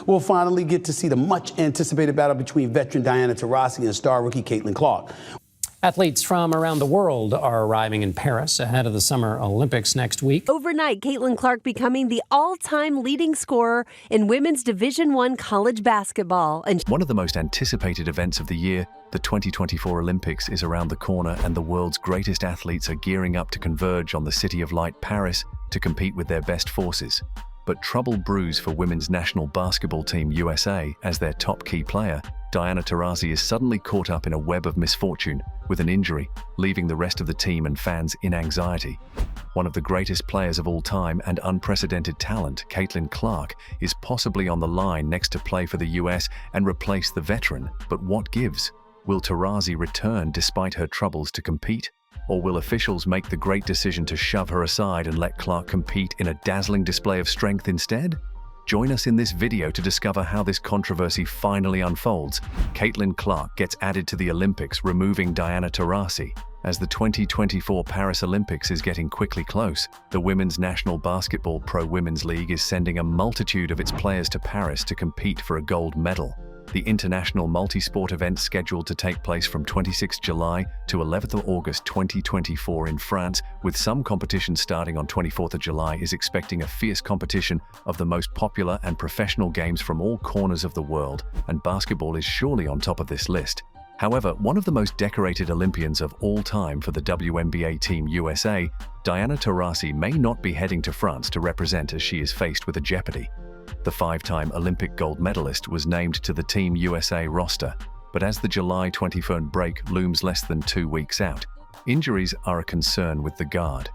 we'll finally get to see the much-anticipated battle between veteran Diana Taurasi and star rookie Caitlin Clark. Athletes from around the world are arriving in Paris ahead of the Summer Olympics next week. Overnight, Caitlin Clark becoming the all-time leading scorer in women's Division I college basketball. And one of the most anticipated events of the year, the 2024 Olympics, is around the corner, and the world's greatest athletes are gearing up to converge on the City of Light, Paris, to compete with their best forces. But trouble brews for women's national basketball team USA, as their top key player, Diana Taurasi, is suddenly caught up in a web of misfortune with an injury, leaving the rest of the team and fans in anxiety. One of the greatest players of all time and unprecedented talent, Caitlin Clark, is possibly on the line next to play for the US and replace the veteran. But what gives? Will Taurasi return despite her troubles to compete? Or will officials make the great decision to shove her aside and let Clark compete in a dazzling display of strength instead? Join us in this video to discover how this controversy finally unfolds. Caitlin Clark gets added to the Olympics, removing Diana Taurasi. As the 2024 Paris Olympics is getting quickly close, the Women's National Basketball Pro Women's League is sending a multitude of its players to Paris to compete for a gold medal. The international multi-sport event, scheduled to take place from 26 July to 11 August 2024 in France, with some competition starting on 24 July, is expecting a fierce competition of the most popular and professional games from all corners of the world, and basketball is surely on top of this list. However, one of the most decorated Olympians of all time for the WNBA Team USA, Diana Taurasi, may not be heading to France to represent, as she is faced with a jeopardy. The five-time Olympic gold medalist was named to the Team USA roster, but as the July 23rd break looms less than 2 weeks out, injuries are a concern with the guard.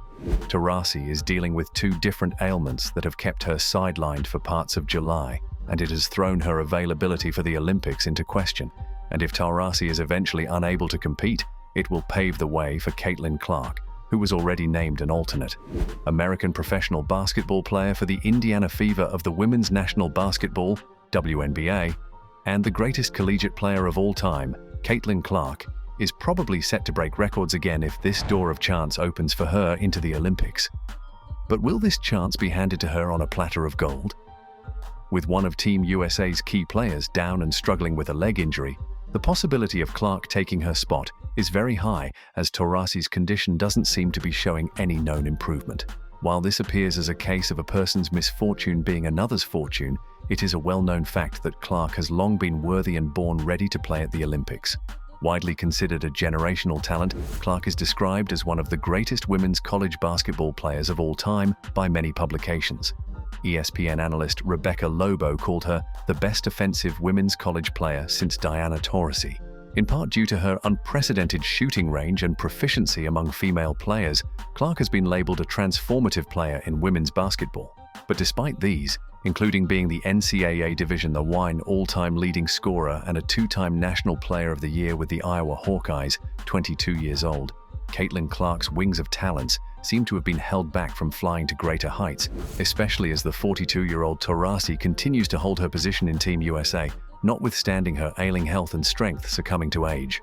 Taurasi is dealing with two different ailments that have kept her sidelined for parts of July, and it has thrown her availability for the Olympics into question. And if Taurasi is eventually unable to compete, it will pave the way for Caitlin Clark, who was already named an alternate. American professional basketball player for the Indiana Fever of the Women's National Basketball, WNBA, and the greatest collegiate player of all time, Caitlin Clark, is probably set to break records again if this door of chance opens for her into the Olympics. But will this chance be handed to her on a platter of gold? With one of Team USA's key players down and struggling with a leg injury, the possibility of Clark taking her spot is very high, as Taurasi's condition doesn't seem to be showing any known improvement. While this appears as a case of a person's misfortune being another's fortune, it is a well-known fact that Clark has long been worthy and born ready to play at the Olympics. Widely considered a generational talent, Clark is described as one of the greatest women's college basketball players of all time by many publications. ESPN analyst Rebecca Lobo called her the best offensive women's college player since Diana Taurasi. In part due to her unprecedented shooting range and proficiency among female players, Clark has been labeled a transformative player in women's basketball. But despite these, including being the NCAA Division I all-time leading scorer and a two-time National Player of the Year with the Iowa Hawkeyes, 22 years old, Caitlin Clark's wings of talents seem to have been held back from flying to greater heights, especially as the 42-year-old Taurasi continues to hold her position in Team USA, notwithstanding her ailing health and strength succumbing to age.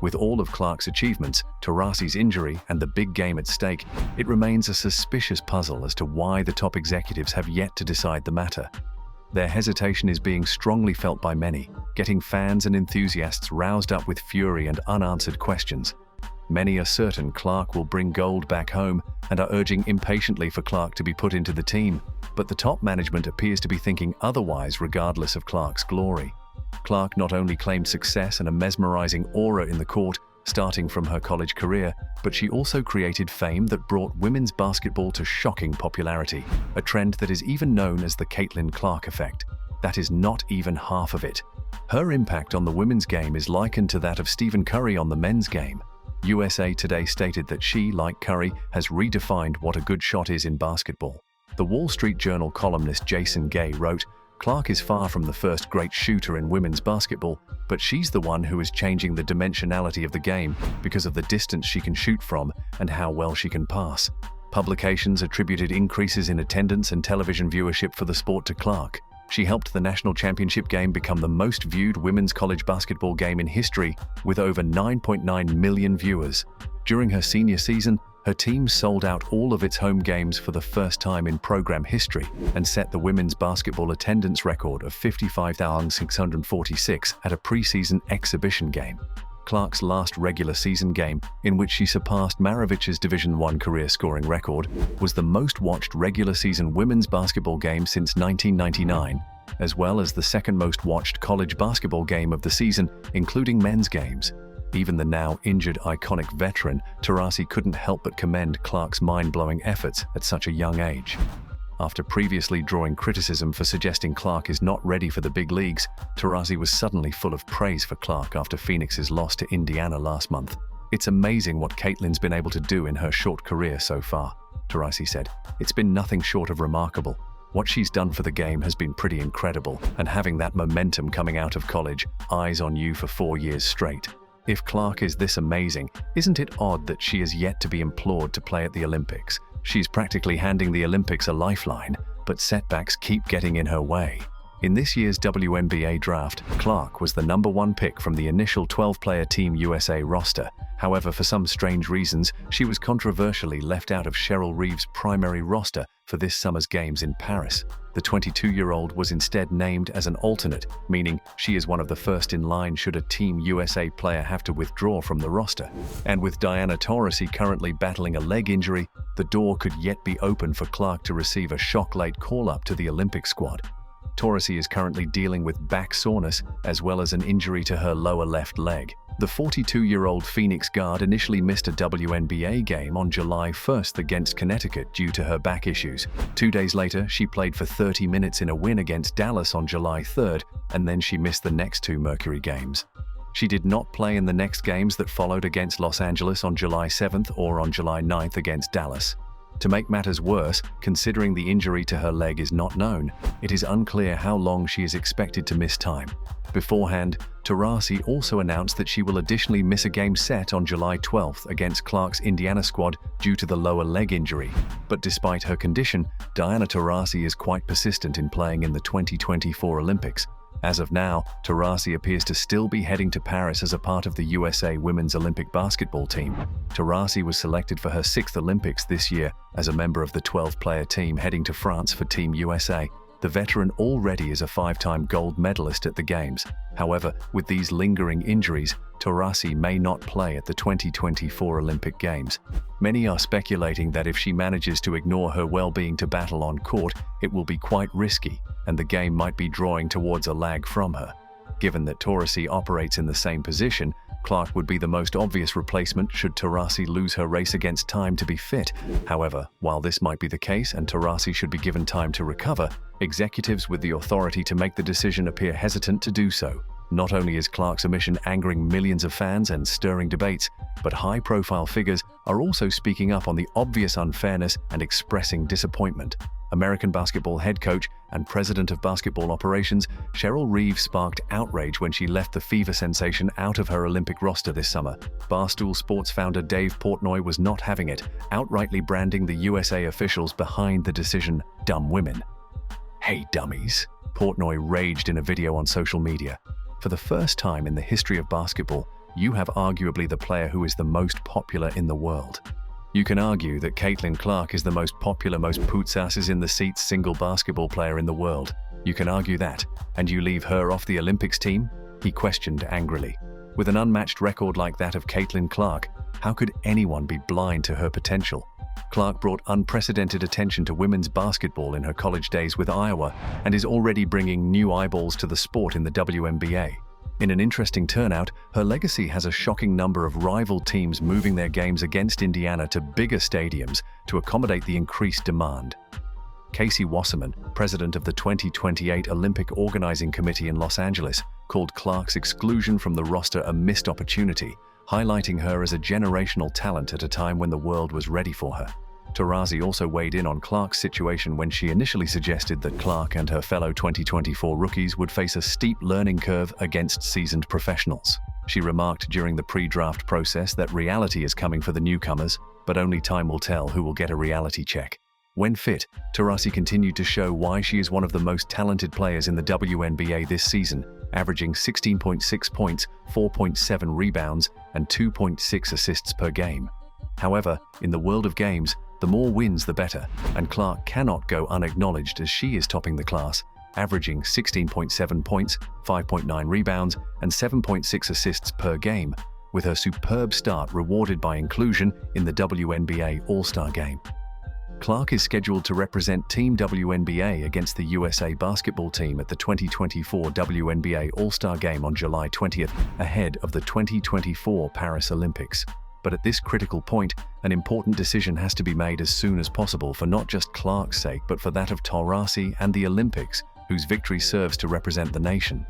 With all of Clark's achievements, Taurasi's injury, and the big game at stake, it remains a suspicious puzzle as to why the top executives have yet to decide the matter. Their hesitation is being strongly felt by many, getting fans and enthusiasts roused up with fury and unanswered questions. Many are certain Clark will bring gold back home and are urging impatiently for Clark to be put into the team, but the top management appears to be thinking otherwise regardless of Clark's glory. Clark not only claimed success and a mesmerizing aura in the court, starting from her college career, but she also created fame that brought women's basketball to shocking popularity, a trend that is even known as the Caitlin Clark effect. That is not even half of it. Her impact on the women's game is likened to that of Stephen Curry on the men's game. USA Today stated that she, like Curry, has redefined what a good shot is in basketball. The Wall Street Journal columnist Jason Gay wrote, "Clark is far from the first great shooter in women's basketball, but she's the one who is changing the dimensionality of the game because of the distance she can shoot from and how well she can pass." Publications attributed increases in attendance and television viewership for the sport to Clark. She helped the national championship game become the most viewed women's college basketball game in history, with over 9.9 million viewers. During her senior season, Her team sold out all of its home games for the first time in program history and set the women's basketball attendance record of 55,646 at a preseason exhibition game. Clark's last regular season game, in which she surpassed Maravic's Division I career scoring record, was the most-watched regular season women's basketball game since 1999, as well as the second most-watched college basketball game of the season, including men's games. Even the now injured iconic veteran, Taurasi couldn't help but commend Clark's mind-blowing efforts at such a young age. After previously drawing criticism for suggesting Clark is not ready for the big leagues, Taurasi was suddenly full of praise for Clark after Phoenix's loss to Indiana last month. "It's amazing what Caitlin's been able to do in her short career so far," Taurasi said. "It's been nothing short of remarkable. What she's done for the game has been pretty incredible, and having that momentum coming out of college, eyes on you for 4 years straight. If Clark is this amazing, isn't it odd that she is yet to be implored to play at the Olympics? She's practically handing the Olympics a lifeline, but setbacks keep getting in her way." In this year's WNBA draft, Clark was the #1 pick from the initial 12-player Team USA roster. However, for some strange reasons, she was controversially left out of Cheryl Reeve's primary roster for this summer's games in Paris. The 22-year-old was instead named as an alternate, meaning she is one of the first in line should a Team USA player have to withdraw from the roster. And with Diana Taurasi currently battling a leg injury, the door could yet be open for Clark to receive a shock-late call-up to the Olympic squad. Taurasi is currently dealing with back soreness as well as an injury to her lower left leg. The 42-year-old Phoenix guard initially missed a WNBA game on July 1st against Connecticut due to her back issues. 2 days later, she played for 30 minutes in a win against Dallas on July 3rd, and then she missed the next 2 Mercury games. She did not play in the next games that followed against Los Angeles on July 7th or on July 9th against Dallas. To make matters worse, considering the injury to her leg is not known, it is unclear how long she is expected to miss time. Beforehand, Taurasi also announced that she will additionally miss a game set on July 12th against Clark's Indiana squad due to the lower leg injury. But despite her condition, Diana Taurasi is quite persistent in playing in the 2024 Olympics. As of now, Taurasi appears to still be heading to Paris as a part of the USA Women's Olympic basketball team. Taurasi was selected for her 6th Olympics this year as a member of the 12-player team heading to France for Team USA. The veteran already is a 5-time gold medalist at the Games. However, with these lingering injuries, Taurasi may not play at the 2024 Olympic Games. Many are speculating that if she manages to ignore her well-being to battle on court, it will be quite risky, and the game might be drawing towards a lag from her. Given that Taurasi operates in the same position, Clark would be the most obvious replacement should Taurasi lose her race against time to be fit. However, while this might be the case and Taurasi should be given time to recover, executives with the authority to make the decision appear hesitant to do so. Not only is Clark's omission angering millions of fans and stirring debates, but high-profile figures are also speaking up on the obvious unfairness and expressing disappointment. American basketball head coach and president of basketball operations, Cheryl Reeve sparked outrage when she left the Fever sensation out of her Olympic roster this summer. Barstool Sports founder Dave Portnoy was not having it, outrightly branding the USA officials behind the decision dumb women. "Hey dummies," Portnoy raged in a video on social media. "For the first time in the history of basketball, you have arguably the player who is the most popular in the world. You can argue that Caitlin Clark is the most popular, most poots-asses in the seats single basketball player in the world. You can argue that, and you leave her off the Olympics team?" he questioned angrily. With an unmatched record like that of Caitlin Clark, how could anyone be blind to her potential? Clark brought unprecedented attention to women's basketball in her college days with Iowa and is already bringing new eyeballs to the sport in the WNBA. In an interesting turnout, her legacy has a shocking number of rival teams moving their games against Indiana to bigger stadiums to accommodate the increased demand. Casey Wasserman, president of the 2028 Olympic Organizing Committee in Los Angeles, called Clark's exclusion from the roster a missed opportunity, highlighting her as a generational talent at a time when the world was ready for her. Taurasi also weighed in on Clark's situation when she initially suggested that Clark and her fellow 2024 rookies would face a steep learning curve against seasoned professionals. She remarked during the pre-draft process that reality is coming for the newcomers, but only time will tell who will get a reality check. When fit, Taurasi continued to show why she is one of the most talented players in the WNBA this season, averaging 16.6 points, 4.7 rebounds, and 2.6 assists per game. However, in the world of games, the more wins the better, and Clark cannot go unacknowledged as she is topping the class, averaging 16.7 points, 5.9 rebounds, and 7.6 assists per game, with her superb start rewarded by inclusion in the WNBA All-Star Game. Clark is scheduled to represent Team WNBA against the USA basketball team at the 2024 WNBA All-Star Game on July 20th, ahead of the 2024 Paris Olympics. But at this critical point, an important decision has to be made as soon as possible for not just Clark's sake, but for that of Taurasi and the Olympics, whose victory serves to represent the nation.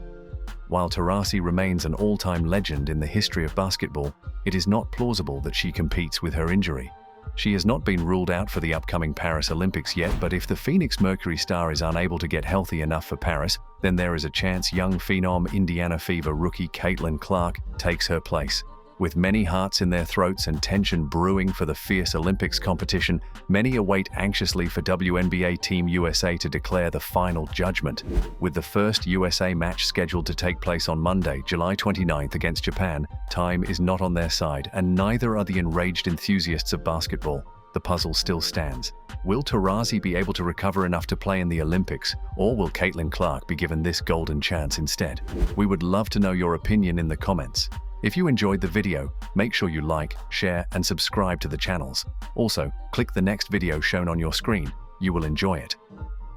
While Taurasi remains an all-time legend in the history of basketball, it is not plausible that she competes with her injury. She has not been ruled out for the upcoming Paris Olympics yet, but if the Phoenix Mercury star is unable to get healthy enough for Paris, then there is a chance young phenom Indiana Fever rookie Caitlin Clark takes her place. With many hearts in their throats and tension brewing for the fierce Olympics competition, many await anxiously for WNBA Team USA to declare the final judgment. With the first USA match scheduled to take place on Monday, July 29th against Japan, time is not on their side, and neither are the enraged enthusiasts of basketball. The puzzle still stands. Will Taurasi be able to recover enough to play in the Olympics, or will Caitlin Clark be given this golden chance instead? We would love to know your opinion in the comments. If you enjoyed the video, make sure you like, share, and subscribe to the channels. Also, click the next video shown on your screen. You will enjoy it.